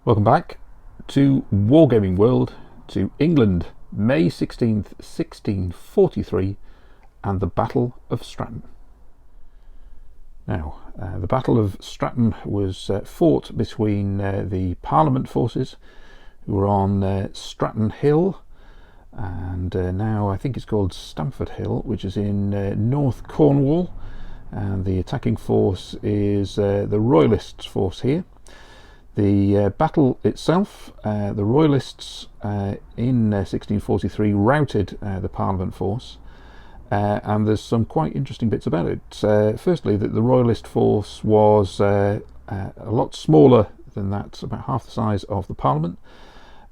Welcome back to Wargaming World, to England, May 16th, 1643, and the Battle of Stratton. Now, the Battle of Stratton was fought between the Parliament forces who were on Stratton Hill, and now I think it's called Stamford Hill, which is in North Cornwall, and the attacking force is the Royalist force here. The battle itself, the Royalists in 1643 routed the Parliament force, and there's some quite interesting bits about it. Firstly, that the Royalist force was a lot smaller than that, about half the size of the Parliament,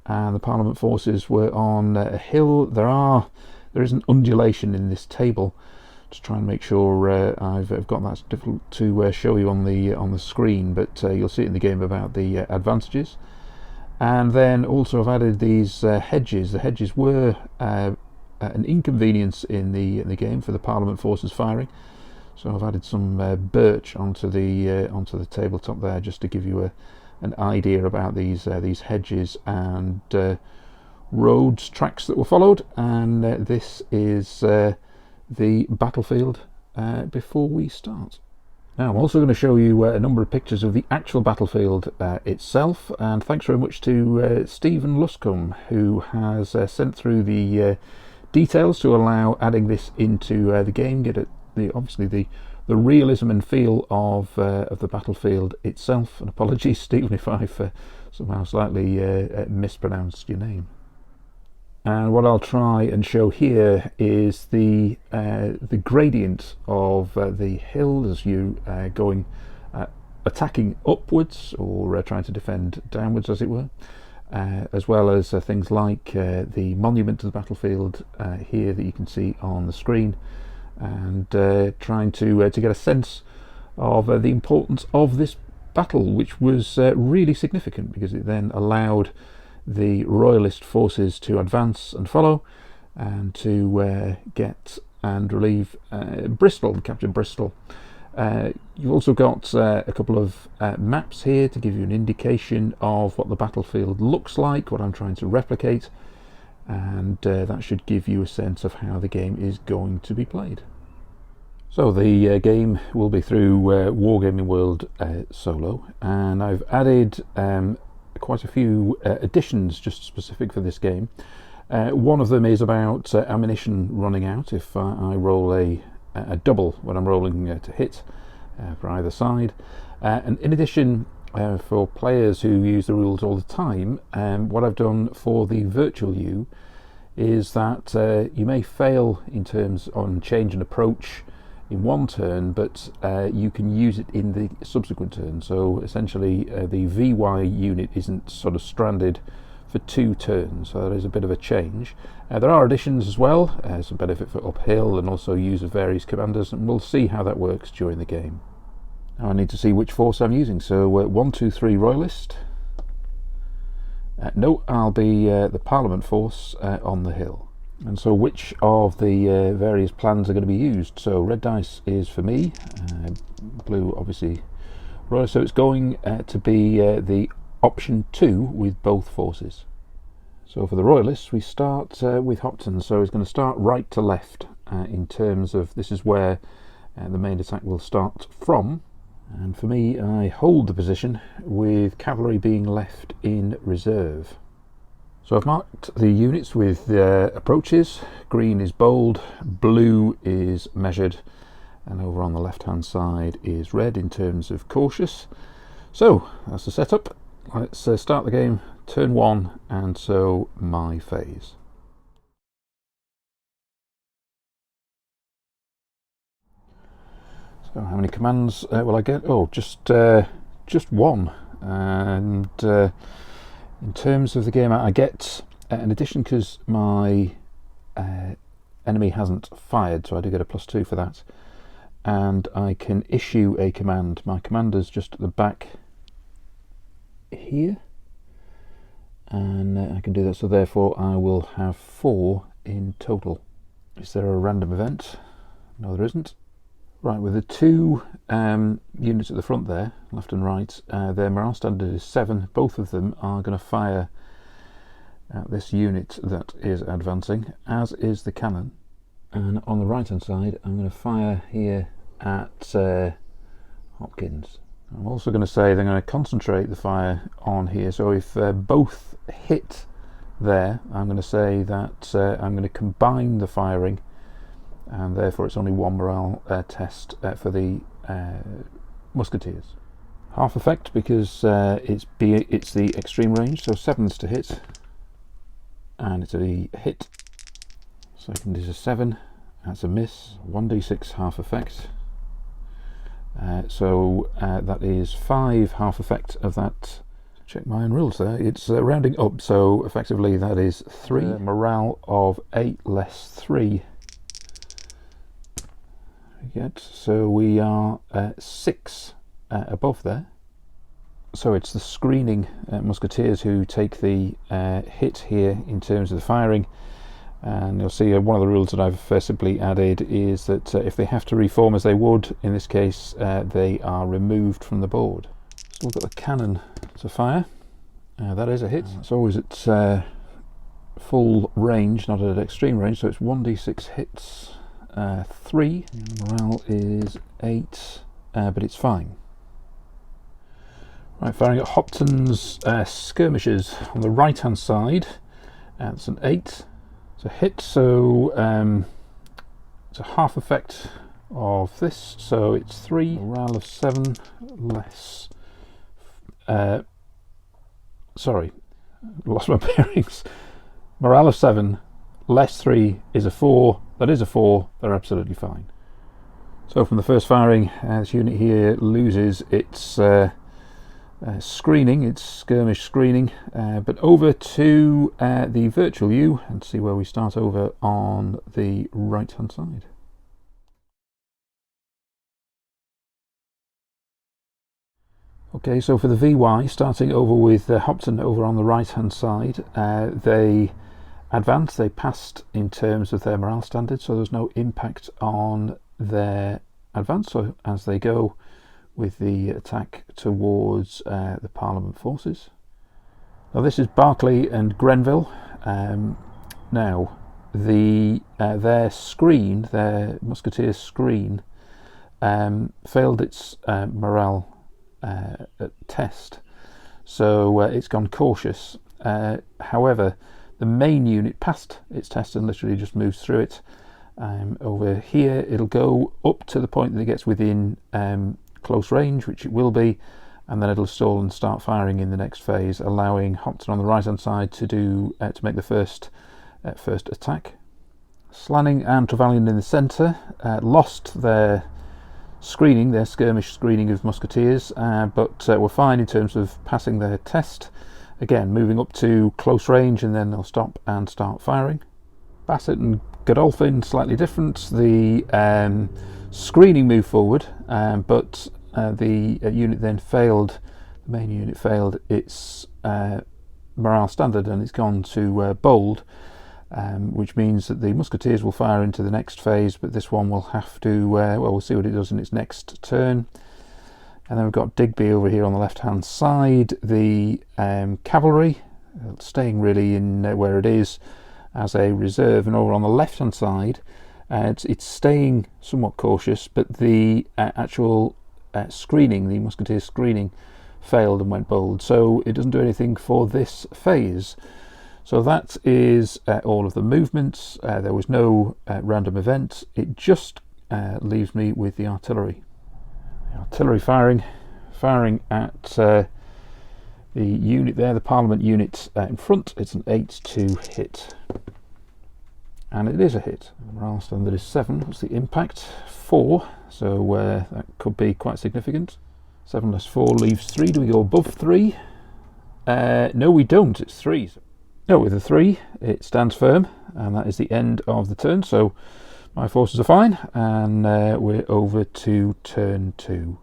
and the Parliament forces were on a hill. There is an undulation in this table to try and make sure I've got that. It's difficult to show you on the screen, but you'll see it in the game about the advantages. And then also I've added these hedges. The hedges were an inconvenience in the game for the Parliament forces firing, so I've added some birch onto the tabletop there, just to give you an idea about these hedges and roads, tracks that were followed. And this is the battlefield before we start. Now, I'm also going to show you a number of pictures of the actual battlefield itself, and thanks very much to Stephen Luscombe, who has sent through the details to allow adding this into the game, get obviously the realism and feel of the battlefield itself. And apologies, Stephen, if I've somehow slightly mispronounced your name. And what I'll try and show here is the gradient of the hill as you going attacking upwards, or trying to defend downwards, as it were, as well as things like the monument to the battlefield here that you can see on the screen, and trying to get a sense of the importance of this battle, which was really significant, because it then allowed the Royalist forces to advance and follow, and to get and relieve Bristol, capture Bristol. You've also got a couple of maps here to give you an indication of what the battlefield looks like, what I'm trying to replicate, and that should give you a sense of how the game is going to be played. So the game will be through Wargaming World Solo, and I've added quite a few additions just specific for this game. One of them is about ammunition running out if I roll a double when I'm rolling to hit for either side. And in addition, for players who use the rules all the time, what I've done for the virtual you is that you may fail in terms on change and approach in one turn, but you can use it in the subsequent turn. So essentially the VY unit isn't sort of stranded for 2 turns, so there is a bit of a change. There are additions as well, some benefit for uphill, and also use of various commanders, and we'll see how that works during the game. Now I need to see which force I'm using, so 1, 2, 3 Royalist. No, I'll be the Parliament force on the hill. And so which of the various plans are going to be used? So red dice is for me, blue obviously royal, so it's going to be the option 2 with both forces. So for the Royalists we start with Hopton, so it's going to start right to left in terms of this is where the main attack will start from. And for me, I hold the position with cavalry being left in reserve. So I've marked the units with approaches. Green is bold, blue is measured, and over on the left hand side is red in terms of cautious. So that's the setup. Let's start the game, turn 1, and so my phase. So how many commands will I get? Oh, just 1. And in terms of the game, I get an addition because my enemy hasn't fired, so I do get a +2 for that. And I can issue a command. My commander's just at the back here, and I can do that, so therefore I will have 4 in total. Is there a random event? No, there isn't. Right, with the two units at the front there, left and right, their morale standard is 7. Both of them are going to fire at this unit that is advancing, as is the cannon. And on the right hand side, I'm going to fire here at Hopkins. I'm also going to say they're going to concentrate the fire on here, so if both hit there, I'm going to say that I'm going to combine the firing, and therefore it's only one morale test for the musketeers. Half effect because it's the extreme range, so 7's to hit, and it's a hit. Second is a 7, that's a miss. 1d6 half effect. So that is 5 half effect of that. Check my own rules there. It's rounding up, so effectively that is 3. Morale of 8 less 3. So we are 6 above there. So it's the screening musketeers who take the hit here in terms of the firing. And you'll see one of the rules that I've simply added is that if they have to reform as they would, in this case, they are removed from the board. So we've got the cannon to fire. That is a hit. It's always at full range, not at extreme range, so it's 1d6 hits, 3. Morale is 8, but it's fine. Right, firing at Hopton's skirmishers on the right hand side. That's an 8. It's a hit, so it's a half effect of this, so it's 3. Morale of 7 less. Sorry, lost my bearings. Morale of 7 less 3 is a 4. That is a 4. They're absolutely fine. So from the first firing, this unit here loses its screening, its skirmish screening, but over to the virtual view and see where we start over on the right hand side. Okay, so for the VY, starting over with Hopton over on the right hand side, they advanced, they passed in terms of their morale standard, so there's no impact on their advance, so as they go with the attack towards the Parliament forces. Now this is Berkeley and Grenville. Now their screen, their musketeer screen, failed its morale test, so it's gone cautious. However, the main unit passed its test and literally just moves through it. Over here it'll go up to the point that it gets within close range, which it will be, and then it'll stall and start firing in the next phase, allowing Hopton on the right hand side to do to make the first attack. Slanning and Trevelyan in the centre lost their screening, their skirmish screening of musketeers, but were fine in terms of passing their test. Again, moving up to close range, and then they'll stop and start firing. Bassett and Godolphin slightly different. The screening moved forward, but the unit then failed. The main unit failed its morale standard, and it's gone to bold, which means that the musketeers will fire into the next phase, but this one will have to. Well, we'll see what it does in its next turn. And then we've got Digby over here on the left hand side. The cavalry staying really in where it is as a reserve, and over on the left hand side it's staying somewhat cautious, but the actual screening, the musketeer screening, failed and went bold, so it doesn't do anything for this phase. So that is all of the movements. There was no random event. It just leaves me with the artillery. The artillery firing at the unit there, the Parliament unit in front. It's an 8 to hit, and it is a hit. Morale standard is 7. What's the impact? 4, so that could be quite significant. 7 less 4 leaves 3. Do we go above 3? No, we don't. It's 3. No, with a 3 it stands firm, and that is the end of the turn, so my forces are fine, and we're over to turn 2.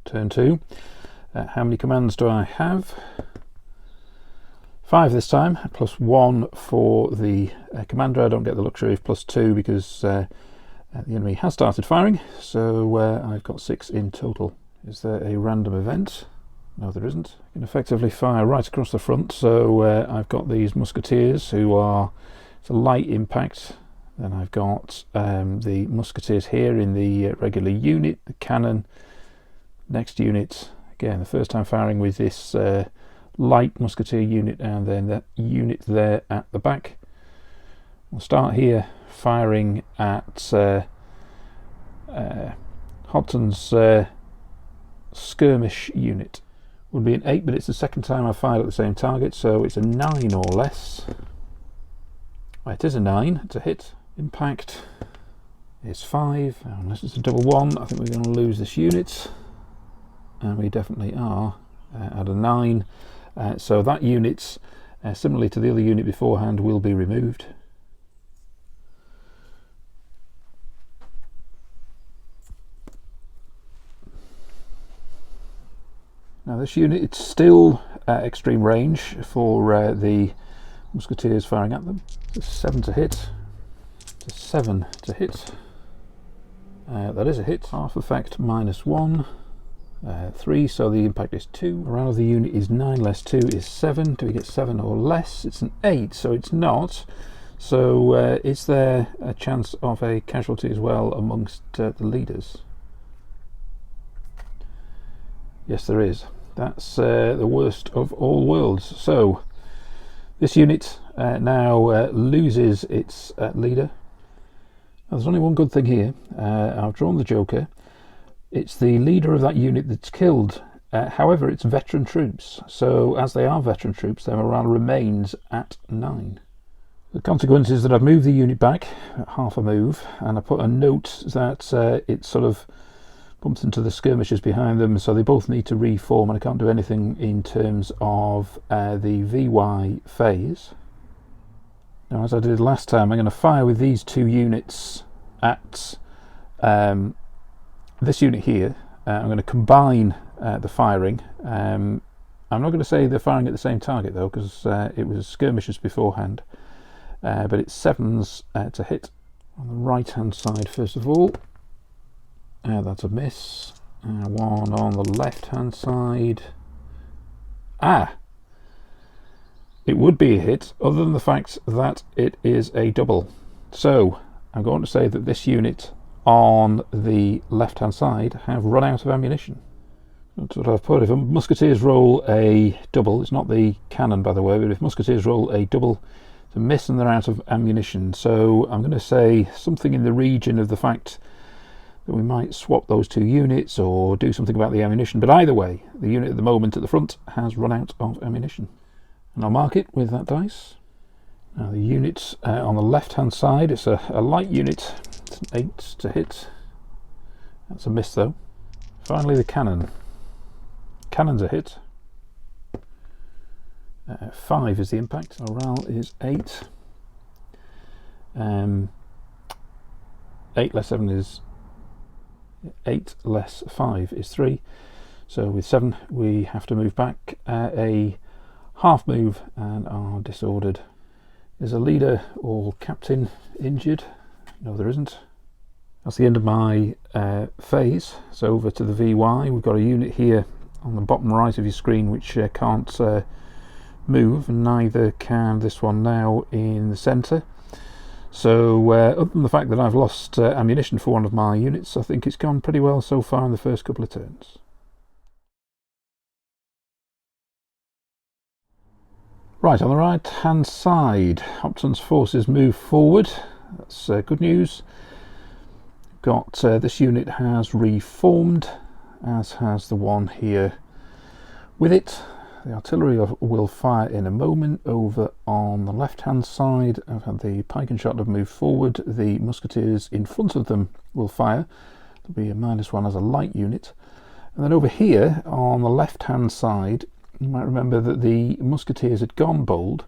Turn 2. How many commands do I have? 5 this time, +1 for the commander. I don't get the luxury of +2 because the enemy has started firing, so I've got 6 in total. Is there a random event? No, there isn't. I can effectively fire right across the front, so I've got these musketeers who are, it's a light impact. Then I've got the musketeers here in the regular unit, the cannon, next unit. Again, the first time firing with this light musketeer unit, and then that unit there at the back. We'll start here firing at Hopton's skirmish unit. Would be an 8, but it's the second time I've fired at the same target, so it's a 9 or less. Well, it is a 9, it's a hit. Impact is 5, unless it's a double 1. I think we're going to lose this unit, and we definitely are at a 9. So that unit, similarly to the other unit beforehand, will be removed. Now this unit, it's still extreme range for the musketeers firing at them. It's a 7 to hit. It's a 7 to hit. That is a hit. Half effect -1. 3, so the impact is 2. Morale of the unit is 9 less 2 is 7. Do we get 7 or less? It's an 8, so it's not. So is there a chance of a casualty as well amongst the leaders? Yes, there is. That's the worst of all worlds. So this unit now loses its leader. Now, there's only one good thing here. I've drawn the Joker. It's the leader of that unit that's killed. However, it's veteran troops. So as they are veteran troops, their morale remains at 9. The consequence is that I've moved the unit back half a move, and I put a note that it sort of bumps into the skirmishers behind them, so they both need to reform, and I can't do anything in terms of the VY phase. Now, as I did last time, I'm going to fire with these 2 units at this unit here. I'm going to combine the firing. I'm not going to say they're firing at the same target though, because it was skirmishers beforehand, but it's 7s to hit on the right hand side first of all. That's a miss. 1 on the left hand side. It would be a hit, other than the fact that it is a double. So I'm going to say that this unit on the left hand side have run out of ammunition. That's what I've put. If musketeers roll a double, it's not the cannon by the way, but if musketeers roll a double, it's a miss and they're out of ammunition. So I'm going to say something in the region of the fact that we might swap those 2 units or do something about the ammunition, but either way, the unit at the moment at the front has run out of ammunition. And I'll mark it with that dice. Now the unit on the left hand side, it's a light unit. It's an 8 to hit. That's a miss though. Finally the cannon. Cannon's a hit. 5 is the impact. Morale is 8. 8 less 7 is 8 less 5 is 3. So with 7 we have to move back a half move and are disordered. Is a leader or captain injured? No, there isn't. That's the end of my phase. So over to the VY. We've got a unit here on the bottom right of your screen which can't move, and neither can this one now in the centre. So other than the fact that I've lost ammunition for one of my units, I think it's gone pretty well so far in the first couple of turns. Right, on the right hand side, Hopton's forces move forward. That's good news. Got this unit has reformed, as has the one here with it. The artillery will fire in a moment. Over on the left hand side, I've had the pike and shot have moved forward. The musketeers in front of them will fire. There'll be a -1 as a light unit. And then over here on the left hand side, you might remember that the musketeers had gone bold,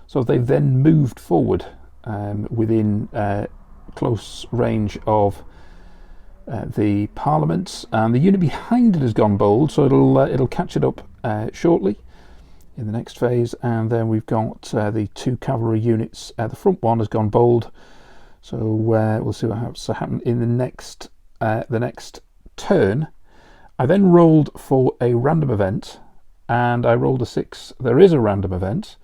so they've then moved forward within close range of the Parliament, and the unit behind it has gone bold, so it'll catch it up shortly. in the next phase. And then we've got the 2 cavalry units. The front one has gone bold, so we'll see what happens to happen in the next turn. I then rolled for a random event, and I rolled a 6. There is a random event,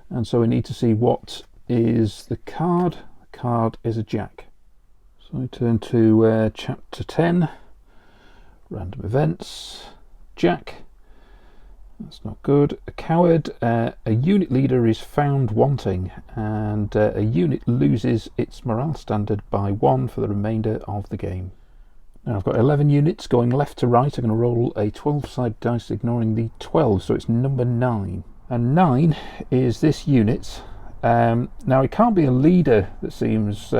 and so we need to see what is the card. The card is a jack. So I turn to chapter 10, random events, jack. That's not good. A coward. A unit leader is found wanting, and a unit loses its morale standard by 1 for the remainder of the game. Now I've got 11 units going left to right. I'm going to roll a 12-sided dice, ignoring the 12, so it's number 9. And 9 is this unit. Now it can't be a leader that seems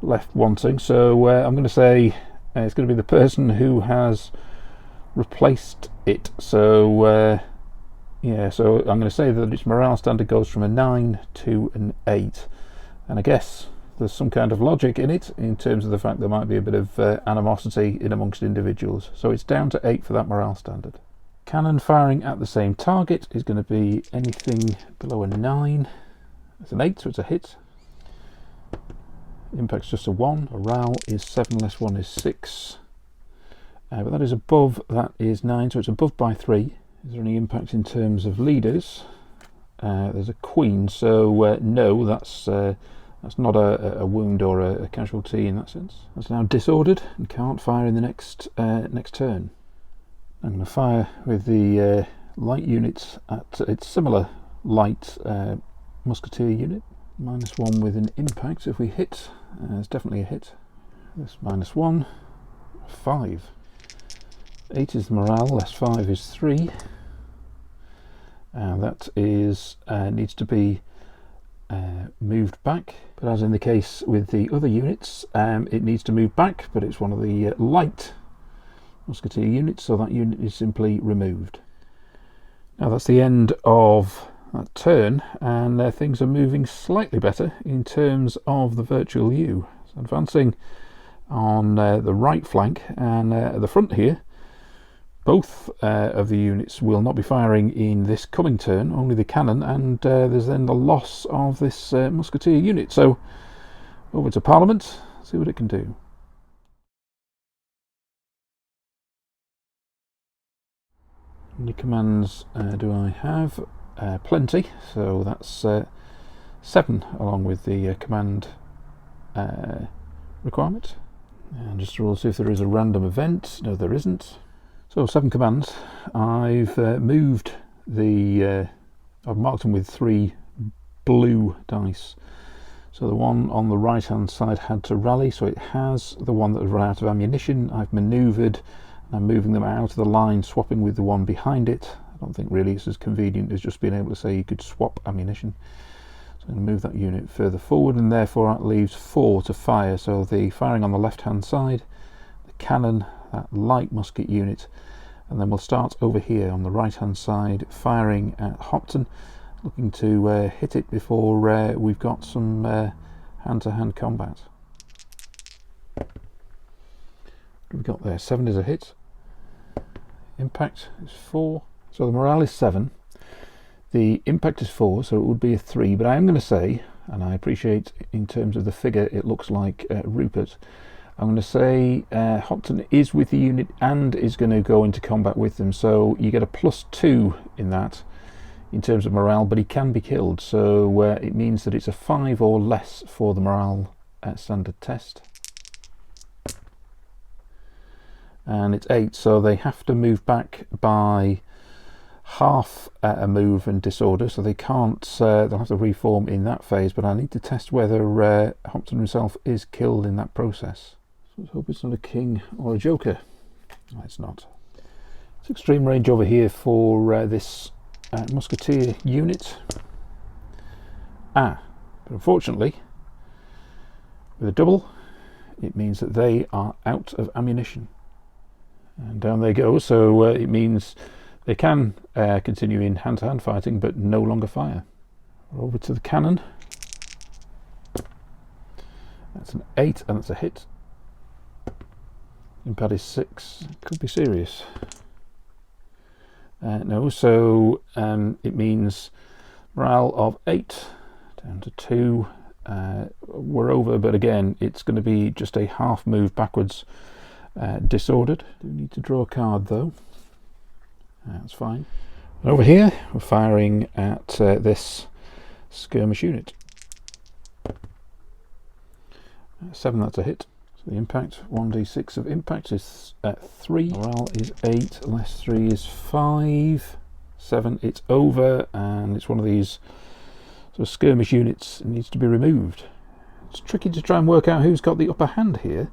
left wanting, so I'm going to say it's going to be the person who has replaced it. So yeah, so I'm going to say that its morale standard goes from a 9 to an 8, and I guess there's some kind of logic in it in terms of the fact there might be a bit of animosity in amongst individuals. So it's down to 8 for that morale standard. Cannon firing at the same target is going to be anything below a 9. It's an 8, so it's a hit. Impact's just a 1. Morale is 7 less 1 is 6. But that is above, that is 9, so it's above by 3. Is there any impact in terms of leaders? There's a queen, so no, that's not a wound or a casualty in that sense. That's now disordered and can't fire in the next turn. I'm going to fire with the light units at its similar light musketeer unit. -1 with an impact. If we hit, it's definitely a hit. This -1, 5. 8 is the morale, less 5 is 3. And that is needs to be moved back, but as in the case with the other units, it needs to move back, but it's one of the light musketeer units, so that unit is simply removed. Now that's the end of that turn, and things are moving slightly better in terms of the virtual U. So advancing on the right flank, and at the front here, both of the units will not be firing in this coming turn, only the cannon, and there's then the loss of this musketeer unit. So over to Parliament, see what it can do. How many commands do I have? Plenty, so that's 7 along with the command requirement. And just to roll see if there is a random event. No, there isn't. So 7 commands. I've moved the, I've marked them with 3 blue dice. So the one on the right hand side had to rally, so it has. The one that had run out of ammunition, I've manoeuvred, and I'm moving them out of the line, swapping with the one behind it. I don't think really it's as convenient as just being able to say you could swap ammunition. So I'm going to move that unit further forward, and therefore that leaves 4 to fire. So the firing on the left hand side, the cannon, that light musket unit, and then we'll start over here on the right hand side firing at Hopton, looking to hit it before we've got some hand-to-hand combat. What have we got there? 7 is a hit. Impact is 4. So the morale is 7. The impact is 4, so it would be a 3. But I am going to say, and I appreciate in terms of the figure it looks like Rupert, I'm going to say Hopton is with the unit and is going to go into combat with them. So you get a +2 in that in terms of morale, but he can be killed. So it means that it's a 5 or less for the morale standard test. And it's 8, so they have to move back by half a move and disorder, so they can't, they'll have to reform in that phase, but I need to test whether Hopton himself is killed in that process. So let's hope it's not a king or a joker. No, it's not. It's extreme range over here for this musketeer unit. But unfortunately, with a double, it means that they are out of ammunition. And down they go, so it means they can continue in hand-to-hand fighting, but no longer fire. We're over to the cannon. That's an 8, and that's a hit. Impact is 6. Could be serious. No, so it means morale of 8 down to 2. We're over, but again, it's going to be just a half move backwards, disordered. Do need to draw a card though. That's fine. And over here, we're firing at this skirmish unit. 7, that's a hit. So the impact, 1d6 of impact is 3. Morale is 8, less 3 is 5. 7, it's over, and it's one of these sort of skirmish units. It needs to be removed. It's tricky to try and work out who's got the upper hand here,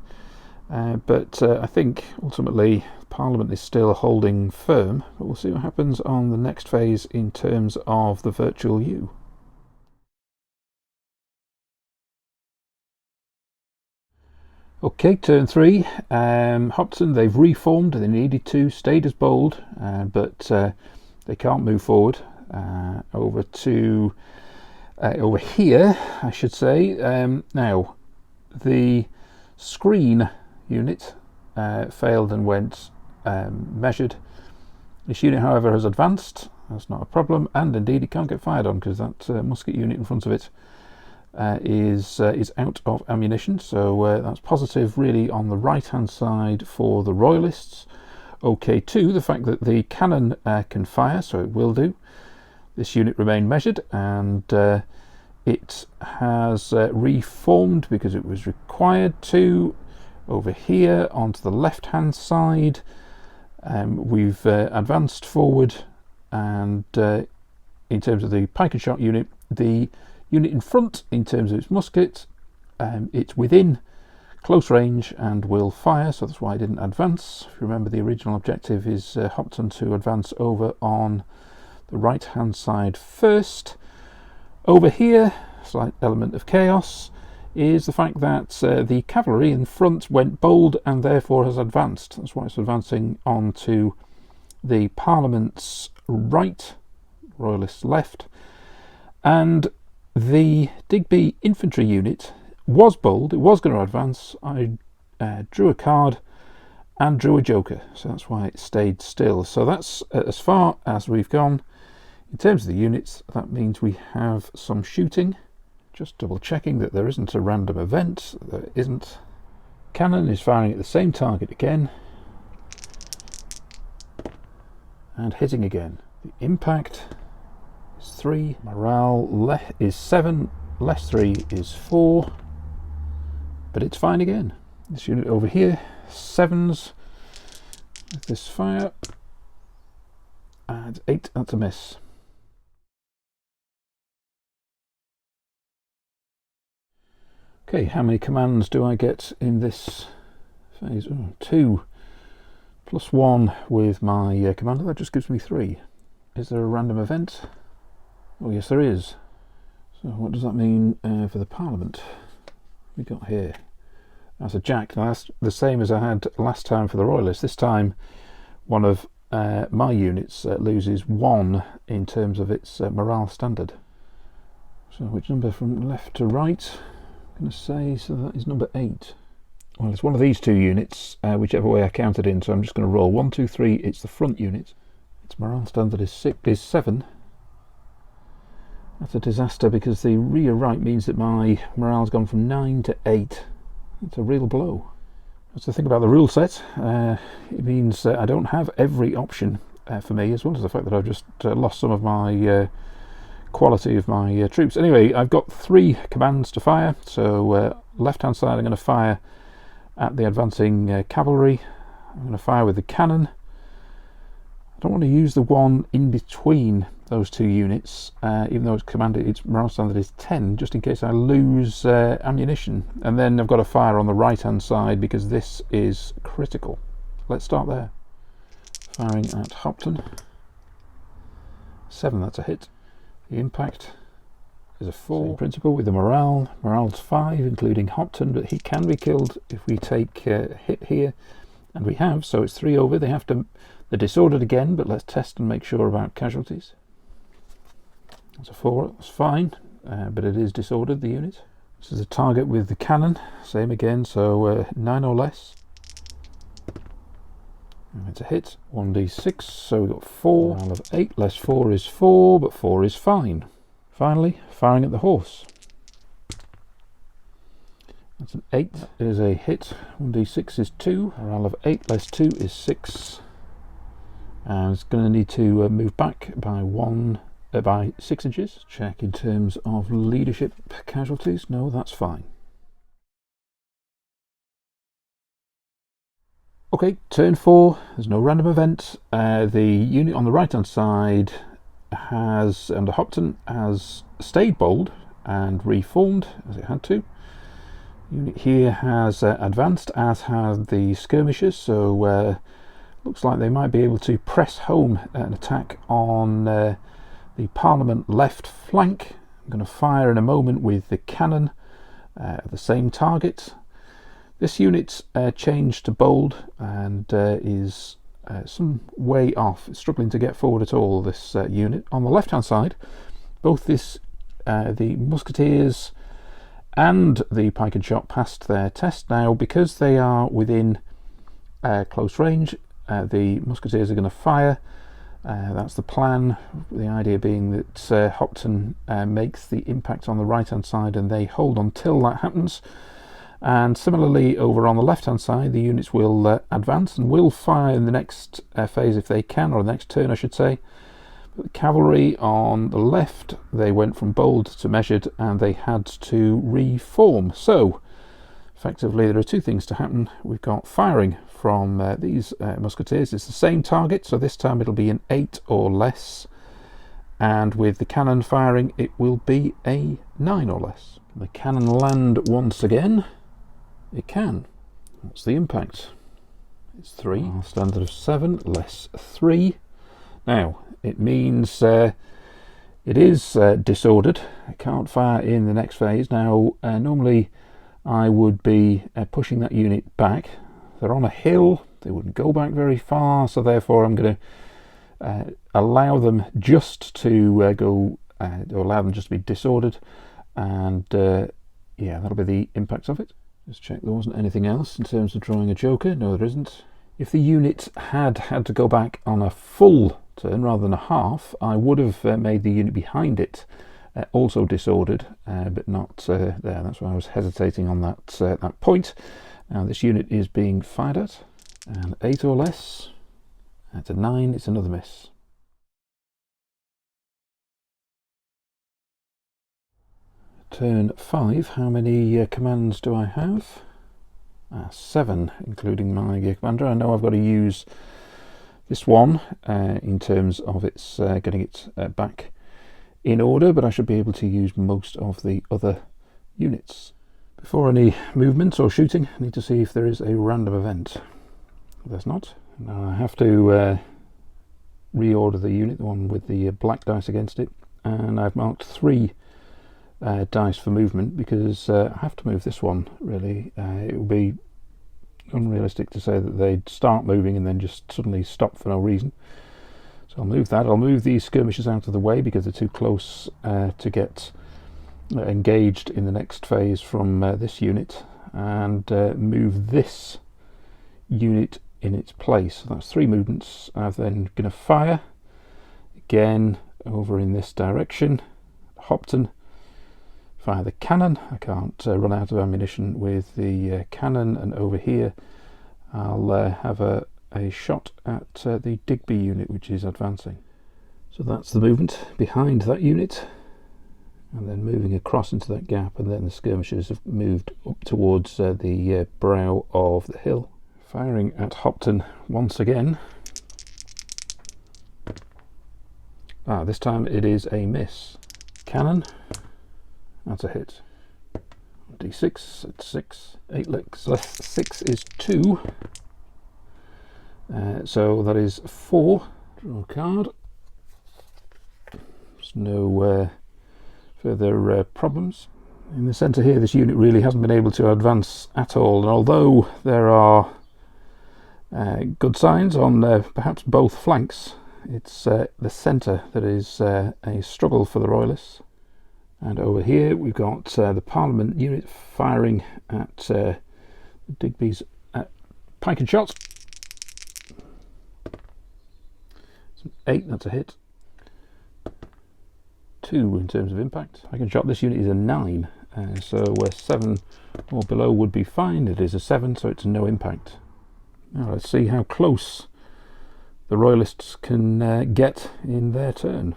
but I think ultimately Parliament is still holding firm, but we'll see what happens on the next phase in terms of the virtual U. Okay, turn 3. Hopton, they've reformed. They needed to, stayed as bold, but they can't move forward. Over to over here, I should say. Now, the screen unit failed and went measured. This unit, however, has advanced. That's not a problem, and indeed it can't get fired on because that musket unit in front of it is out of ammunition, so that's positive really on the right hand side for the Royalists. Okay, too, the fact that the cannon can fire, so it will do. This unit remained measured, and it has reformed because it was required to. Over here onto the left hand side, we've advanced forward, and in terms of the pike and shot unit, the unit in front, in terms of its musket, it's within close range and will fire, so that's why I didn't advance. If you remember, the original objective is Hopton to advance over on the right hand side first. Over here, slight element of chaos, is the fact that the cavalry in front went bold and therefore has advanced. That's why it's advancing on to the Parliament's right, Royalist left, and the Digby infantry unit was bold. It was going to advance. I drew a card and drew a joker, so that's why it stayed still. So that's as far as we've gone. In terms of the units, that means we have some shooting. Just double checking that there isn't a random event. There isn't. Cannon is firing at the same target again and hitting again. The impact is 3, morale is 7, less 3 is 4, but it's fine again. This unit over here, 7s with this fire, and 8, that's a miss. Okay, how many commands do I get in this phase? 2 plus 1 with my commander, that just gives me 3. Is there a random event? Oh yes, there is. So what does that mean for the Parliament? We got here. That's a jack. Now that's the same as I had last time for the Royalists. This time one of my units loses 1 in terms of its morale standard. So which number from left to right? I'm going to say, so that is number 8. Well, it's one of these 2 units, whichever way I count it in, so I'm just going to roll 1, 2, 3. It's the front unit. Its morale standard is 7. That's a disaster because the rear right means that my morale's gone from 9 to 8. It's a real blow. That's the thing about the rule set. It means I don't have every option for me, as well as the fact that I've just lost some of my quality of my troops. Anyway, I've got 3 commands to fire. So left hand side I'm going to fire at the advancing cavalry. I'm going to fire with the cannon. I don't want to use the one in between those 2 units, even though its morale standard is 10, just in case I lose ammunition. And then I've got to fire on the right hand side because this is critical. Let's start there. Firing at Hopton. 7, that's a hit. The impact is a 4. Same principle with the morale. Morale's 5, including Hopton, but he can be killed if we take a hit here, and we have, so it's 3 over. They're disordered again, but let's test and make sure about casualties. That's a 4, that's fine, but it is disordered, the unit. This is a target with the cannon, same again, so 9 or less. And it's a hit. 1d6, so we've got 4. Roll of 8 less 4 is 4, but 4 is fine. Finally, firing at the horse. That's an 8. That is a hit. 1d6 is 2. A roll of 8 less 2 is 6. And it's going to need to move back by 6 inches. Check in terms of leadership casualties. No, that's fine. Okay, turn 4. There's no random event. The unit on the right hand side has, under Hopton, has stayed bold and reformed as it had to. Unit here has advanced, as have the skirmishers, so looks like they might be able to press home an attack on the Parliament left flank. I'm going to fire in a moment with the cannon at the same target. This unit changed to bold and is some way off. It's struggling to get forward at all, this unit. On the left hand side, both the musketeers and the pike and shot passed their test. Now, because they are within close range, the musketeers are going to fire. That's the plan, the idea being that Hopton makes the impact on the right hand side and they hold until that happens. And similarly, over on the left hand side, the units will advance and will fire in the next phase if they can, or the next turn I should say. The cavalry on the left, they went from bold to measured and they had to reform. So effectively there are two things to happen. We've got firing from these musketeers. It's the same target, so this time it'll be an 8 or less, and with the cannon firing it will be a 9 or less. Can the cannon land once again? It can. What's the impact? It's 3. Standard of 7 less 3. Now it means it is disordered. It can't fire in the next phase. Now normally I would be pushing that unit back. They're on a hill, they wouldn't go back very far, so therefore I'm going to allow them just to allow them just to be disordered, and yeah, that'll be the impact of it. Just check there wasn't anything else in terms of drawing a joker. No, there isn't. If the unit had to go back on a full turn rather than a half, I would have made the unit behind it also disordered, but not there. That's why I was hesitating on that point. Now this unit is being fired at, and 8 or less. That's a 9. It's another miss. Turn 5. How many commands do I have? 7, including my commander. I know I've got to use this one in terms of its getting it back in order, but I should be able to use most of the other units. Before any movements or shooting, I need to see if there is a random event. There's not. Now I have to reorder the unit, the one with the black dice against it, and I've marked 3 dice for movement because I have to move this one, really. It would be unrealistic to say that they'd start moving and then just suddenly stop for no reason. So I'll move that. I'll move these skirmishers out of the way because they're too close to get engaged in the next phase from this unit, and move this unit in its place. So that's 3 movements. I'm then going to fire again over in this direction. Hopton, fire the cannon. I can't run out of ammunition with the cannon, and over here I'll have a shot at the Digby unit, which is advancing. So that's the movement behind that unit, and then moving across into that gap, and then the skirmishers have moved up towards the brow of the hill. Firing at Hopton once again. This time it is a miss. Cannon. That's a hit. D6, it's 6. 8 less 6 is 2. So that is 4. Draw a card. There's no further problems. In the centre here, this unit really hasn't been able to advance at all, and although there are good signs on perhaps both flanks, it's the centre that is a struggle for the Royalists. And over here we've got the Parliament unit firing at Digby's pike and shots. 8, that's a hit. 2 in terms of impact. I can shot this unit is a 9, so where 7 or below would be fine, it is a 7, so it's no impact. Now let's see how close the Royalists can get in their turn.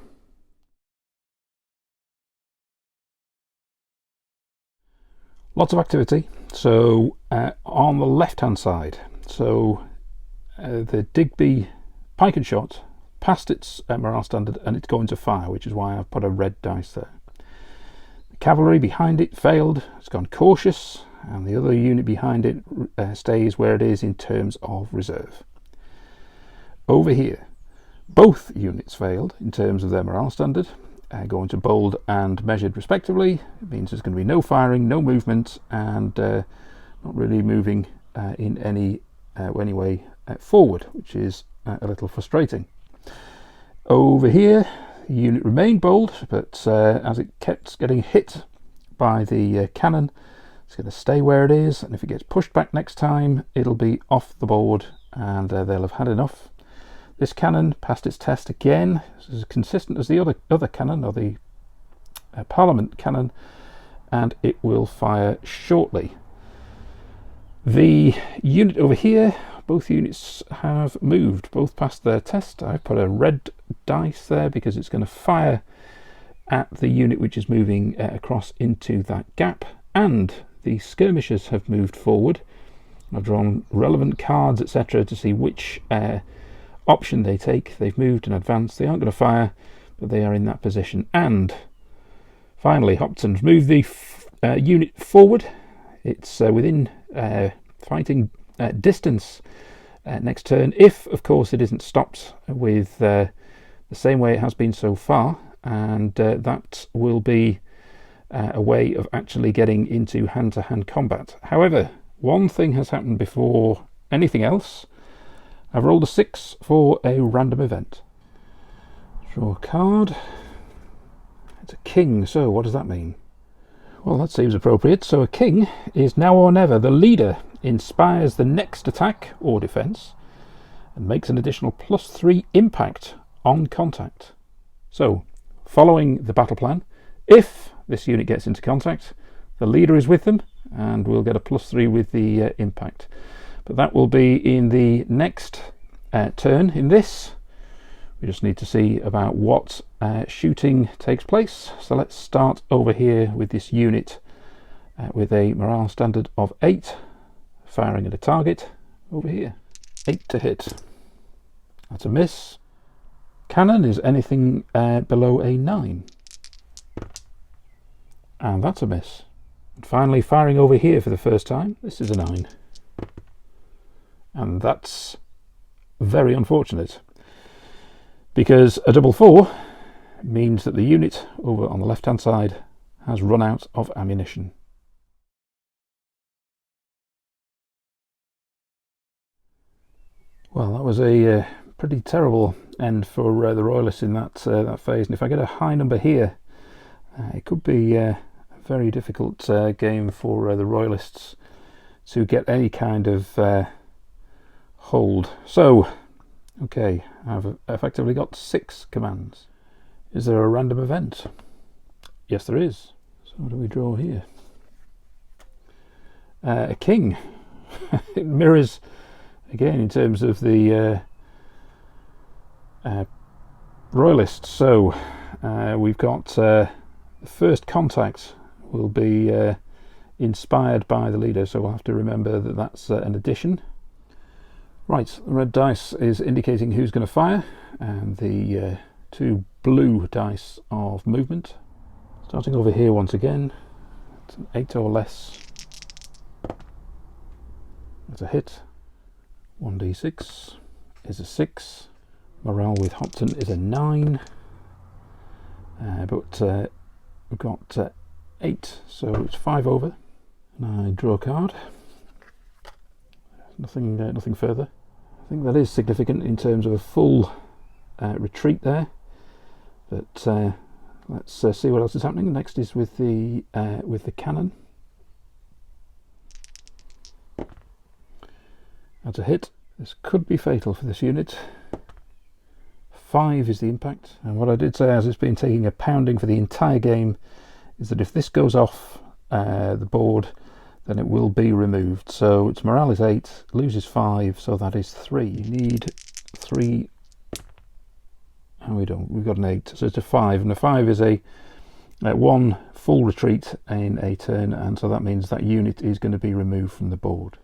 Lots of activity. So on the left hand side, so the Digby pike and shot passed its morale standard and it's going to fire, which is why I've put a red dice there. The cavalry behind it failed, it's gone cautious, and the other unit behind it stays where it is in terms of reserve. Over here, both units failed in terms of their morale standard, going to bold and measured respectively. It means there's going to be no firing, no movement, and not really moving in any way forward, which is a little frustrating. Over here, the unit remained bold, but as it kept getting hit by the cannon, it's going to stay where it is, and if it gets pushed back next time, it'll be off the board and they'll have had enough. This cannon passed its test again. This is consistent as the other cannon, or the Parliament cannon, and it will fire shortly. The unit over here, both units have moved, both passed their test. I've put a red dice there because it's going to fire at the unit which is moving across into that gap, and the skirmishers have moved forward. I've drawn relevant cards, etc., to see which option they take. They've moved in advance. They aren't going to fire, but they are in that position. And finally, Hopton's moved the unit forward. It's within fighting distance next turn, if of course it isn't stopped with the same way it has been so far, and that will be a way of actually getting into hand-to-hand combat. However, one thing has happened before anything else. I've rolled a 6 for a random event. Draw a card. It's a king, so what does that mean? Well, that seems appropriate. So a king is now or never. The leader inspires the next attack or defence and makes an additional +3 impact on contact. So, following the battle plan, if this unit gets into contact, the leader is with them and we'll get a +3 with the impact. But that will be in the next turn. In this, we just need to see about what shooting takes place. So let's start over here with this unit with a morale standard of 8, firing at a target over here. 8 to hit. That's a miss. Cannon is anything below a 9. And that's a miss. And finally, firing over here for the first time. This is a 9. And that's very unfortunate, because a double 4 means that the unit over on the left hand side has run out of ammunition. Well, that was a pretty terrible end for the Royalists in that phase, and if I get a high number here, it could be a very difficult game for the Royalists to get any kind of hold. So, okay, I've effectively got 6 commands. Is there a random event? Yes, there is. So what do we draw here? A king. It mirrors, again, in terms of the Royalists. So we've got the first contact will be inspired by the leader, so we'll have to remember that that's an addition. Right, the red dice is indicating who's going to fire, and the 2 blue dice of movement. Starting over here once again, it's an 8 or less. That's a hit. 1d6 is a 6. Morale with Hopton is a 9. But we've got 8, so it's 5 over. And I draw a card. Nothing further. I think that is significant in terms of a full retreat there. But let's see what else is happening. Next is with the cannon. That's a hit. This could be fatal for this unit. 5 is the impact, and what I did say as it's been taking a pounding for the entire game is that if this goes off the board, then it will be removed. So its morale is 8, loses 5, so that is 3. You need 3. And we don't. We've got an 8, so it's a 5, and a 5 is a 1 full retreat in a turn, and so that means that unit is going to be removed from the board.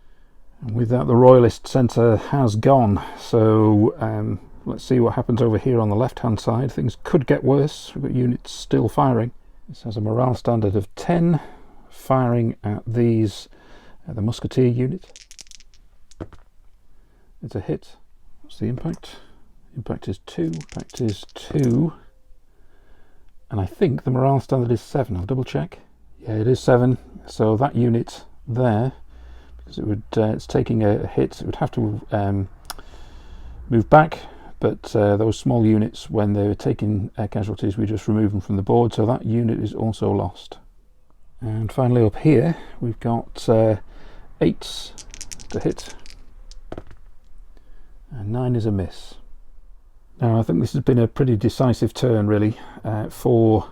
And with that, the Royalist centre has gone. So let's see what happens over here on the left-hand side. Things could get worse. We've got units still firing. This has a morale standard of 10, firing at these, the Musketeer unit. It's a hit. What's the impact? Impact is 2. Impact is 2. And I think the morale standard is 7. I'll double check. Yeah, it is 7. So that unit there, because it would, it's taking a hit, it would have to move back. But those small units, when they're taking casualties, we just remove them from the board. So that unit is also lost. And finally up here, we've got 8s to hit. And 9 is a miss. Now I think this has been a pretty decisive turn really for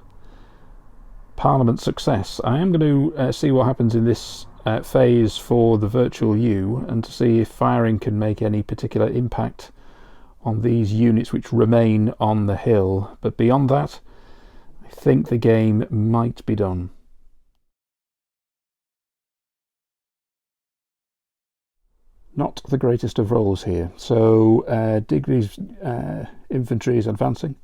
Parliament success. I am going to see what happens in this phase for the virtual U, and to see if firing can make any particular impact on these units which remain on the hill. But beyond that, I think the game might be done. Not the greatest of rolls here. So Digby's infantry is advancing.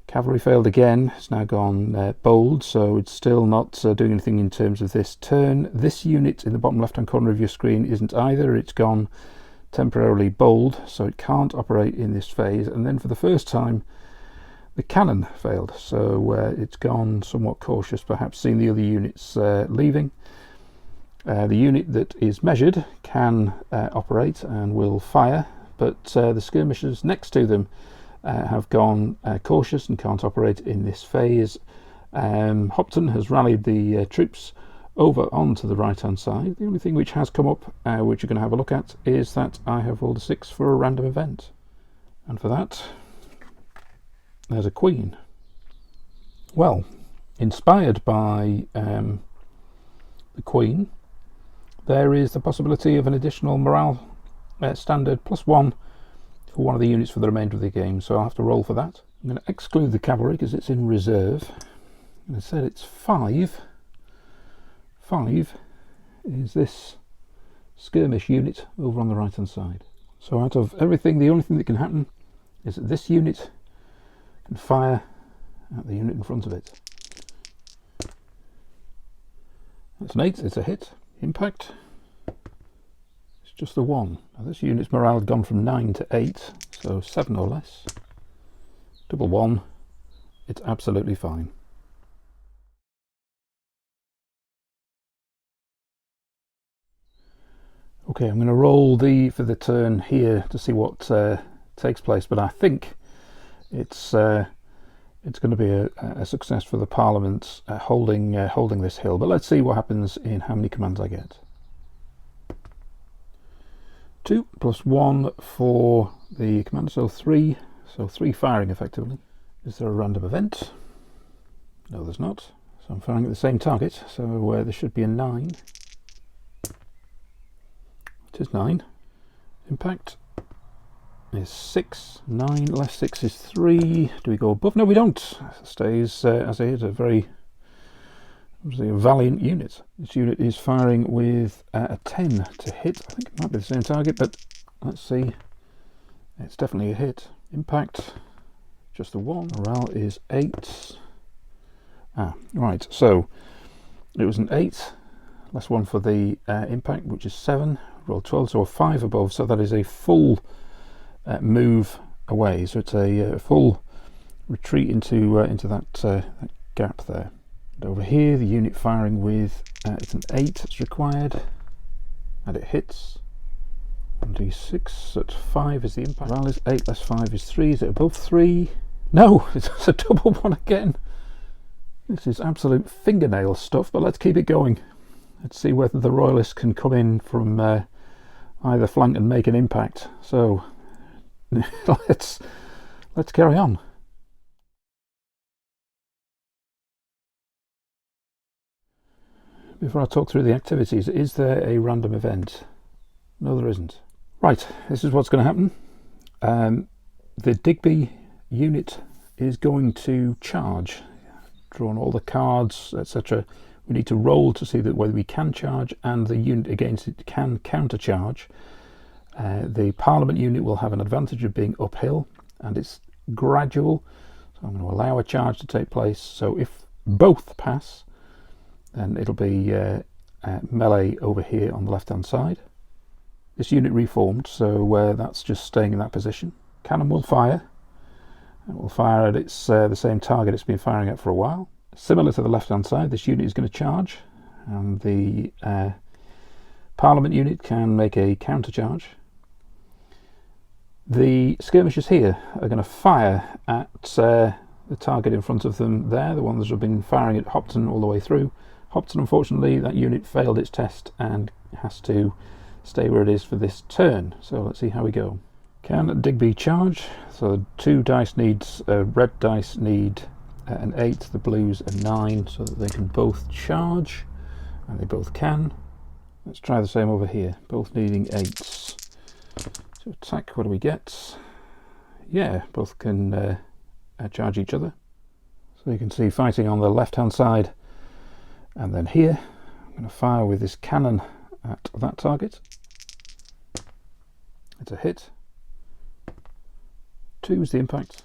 Cavalry failed again. It's now gone bold, so it's still not doing anything in terms of this turn. This unit in the bottom left hand corner of your screen isn't either. It's gone temporarily bold, so it can't operate in this phase. And then for the first time, the cannon failed, so it's gone somewhat cautious, perhaps seeing the other units leaving. The unit that is measured can operate and will fire, but the skirmishers next to them have gone cautious and can't operate in this phase. Hopton has rallied the troops over onto the right hand side. The only thing which has come up, which you're going to have a look at, is that I have rolled a 6 for a random event, and for that there's a queen. Well, inspired by the queen, there is the possibility of an additional morale standard +1 for one of the units for the remainder of the game, so I'll have to roll for that. I'm going to exclude the cavalry because it's in reserve. And I said it's 5. 5 is this skirmish unit over on the right hand side. So out of everything, the only thing that can happen is that this unit can fire at the unit in front of it. That's an 8, it's a hit. Impact, it's just the 1. Now this unit's morale had gone from 9 to 8, so 7 or less. Double 1, it's absolutely fine. Okay, I'm going to roll for the turn here to see what takes place, but I think it's going to be a success for the Parliament holding this hill. But let's see what happens in how many commands I get. 2 + 1 for the commander, so 3. So 3 firing effectively. Is there a random event? No, there's not. So I'm firing at the same target, so there should be a 9. It is 9. Impact is 6. 9 less 6 is 3. Do we go above? No, we don't. It stays as it is. A very valiant unit. This unit is firing with a 10 to hit. I think it might be the same target, but let's see. It's definitely a hit. Impact, just a 1. Morale is 8. Right, so it was an 8 less 1 for the impact, which is 7. Roll 12, so a 5 above, so that is a full move away. So it's a full retreat into that gap there. And over here, the unit firing with it's an 8 that's required, and it hits. 1d6 at 5 is the impact. Morale is 8 less 5 is 3. Is it above 3? No, it's a double 1 again. This is absolute fingernail stuff, but let's keep it going. Let's see whether the Royalists can come in from either flank and make an impact. So let's let's carry on. Before I talk through the activities, is there a random event? No, there isn't. Right, this is what's going to happen. The Digby unit is going to charge. Drawn all the cards, etc. We need to roll to see that whether we can charge and the unit against it can countercharge. The Parliament unit will have an advantage of being uphill, and it's gradual, so I'm going to allow a charge to take place. So if both pass, then it'll be melee over here on the left hand side. This unit reformed, so that's just staying in that position. Cannon will fire. It will fire at its the same target it's been firing at for a while. Similar to the left hand side, this unit is going to charge, and the Parliament unit can make a counter charge. The skirmishers here are going to fire at the target in front of them there, the ones that have been firing at Hopton all the way through. Hopton, unfortunately, that unit failed its test and has to stay where it is for this turn. So let's see how we go. Can Digby charge? So two dice needs, red dice need an 8, the blues a 9, so that they can both charge, and they both can. Let's try the same over here, both needing 8s. To attack, what do we get? Yeah, both can charge each other. So you can see fighting on the left hand side, and then here I'm going to fire with this cannon at that target. It's a hit. 2 is the impact.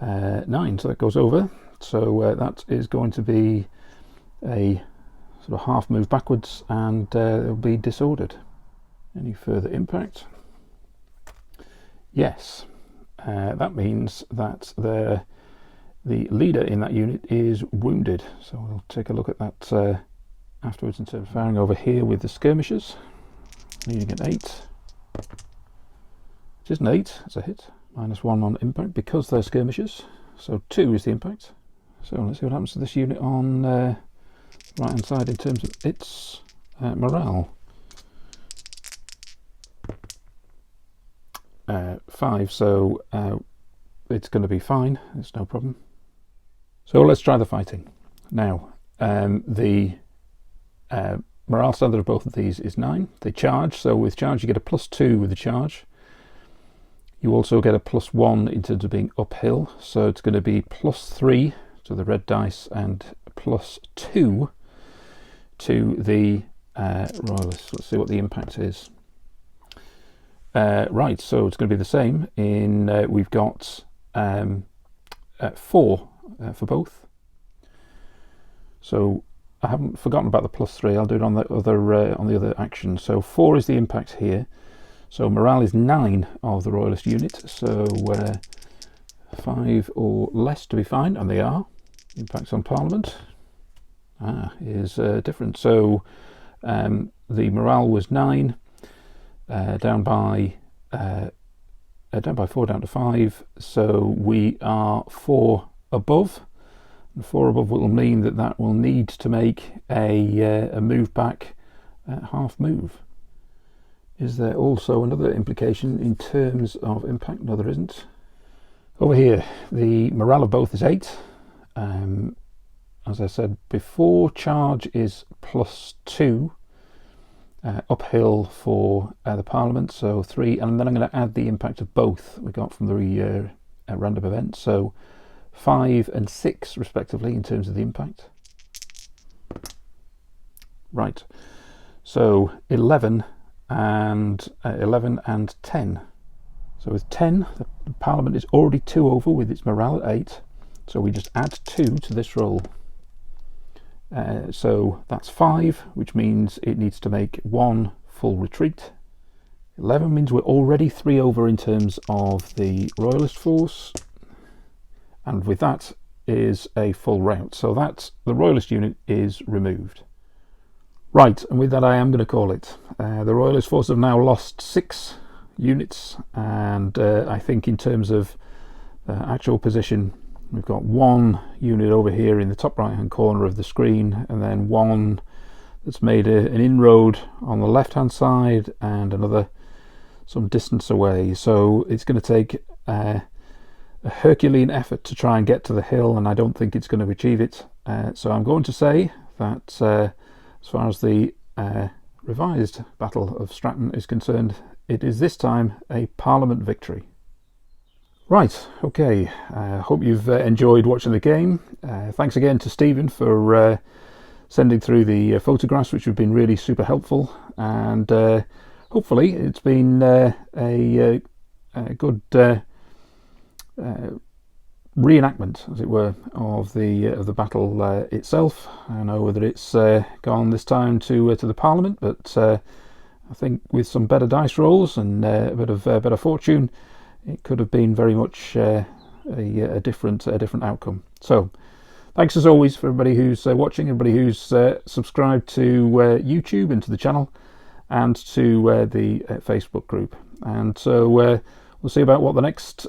9, so that goes over. So that is going to be a sort of half move backwards, and it'll be disordered. Any further impact? Yes. That means that the leader in that unit is wounded. So we'll take a look at that afterwards in terms of firing over here with the skirmishers. Needing an 8. It is an 8, it's a hit. -1 on impact because they're skirmishers. So 2 is the impact. So let's see what happens to this unit on the right hand side in terms of its morale. 5, so it's going to be fine, it's no problem. So let's try the fighting. Now, the morale standard of both of these is 9. They charge, so with charge you get a +2 with the charge. You also get a +1 in terms of being uphill, so it's going to be +3 to the red dice and +2 to the Royalists. Let's see what the impact is. Right, so it's going to be the same. We've got 4 for both. So I haven't forgotten about the +3. I'll do it on the other action. So 4 is the impact here. So morale is 9 of the Royalist unit. So 5 or less to be fine, and they are. Impacts on Parliament is different. So the morale was 9. Down by 4 down to 5, so we are 4 above, and 4 above will mean that will need to make a move back, half move. Is there also another implication in terms of impact? No, there isn't. Over here, the morale of both is 8. As I said before, charge is +2. Uphill for the Parliament, so 3, and then I'm going to add the impact of both we got from the random event, so 5 and 6 respectively in terms of the impact. Right, so 11 and 10. So with 10, the Parliament is already 2 over with its morale at 8, so we just add 2 to this roll. So that's 5, which means it needs to make 1 full retreat. 11 means we're already 3 over in terms of the Royalist force, and with that is a full rout. So that the Royalist unit is removed. Right, and with that I am going to call it. The Royalist force have now lost 6 units, and I think in terms of actual position, we've got 1 unit over here in the top right hand corner of the screen, and then 1 that's made an inroad on the left hand side, and another some distance away, so it's going to take a Herculean effort to try and get to the hill, and I don't think it's going to achieve it. So I'm going to say that as far as the revised Battle of Stratton is concerned, it is this time a Parliament victory. Right, okay, hope you've enjoyed watching the game. Thanks again to Stephen for sending through the photographs, which have been really super helpful, and hopefully it's been a good reenactment, as it were, of the battle itself. I don't know whether it's gone this time to the Parliament, but I think with some better dice rolls and a bit of better fortune, it could have been very much a different outcome. So thanks as always for everybody who's watching, everybody who's subscribed to YouTube and to the channel and to the Facebook group. And so we'll see about what the next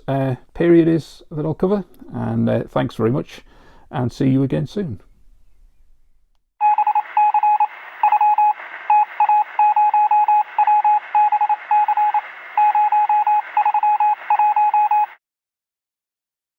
period is that I'll cover. And thanks very much, and see you again soon.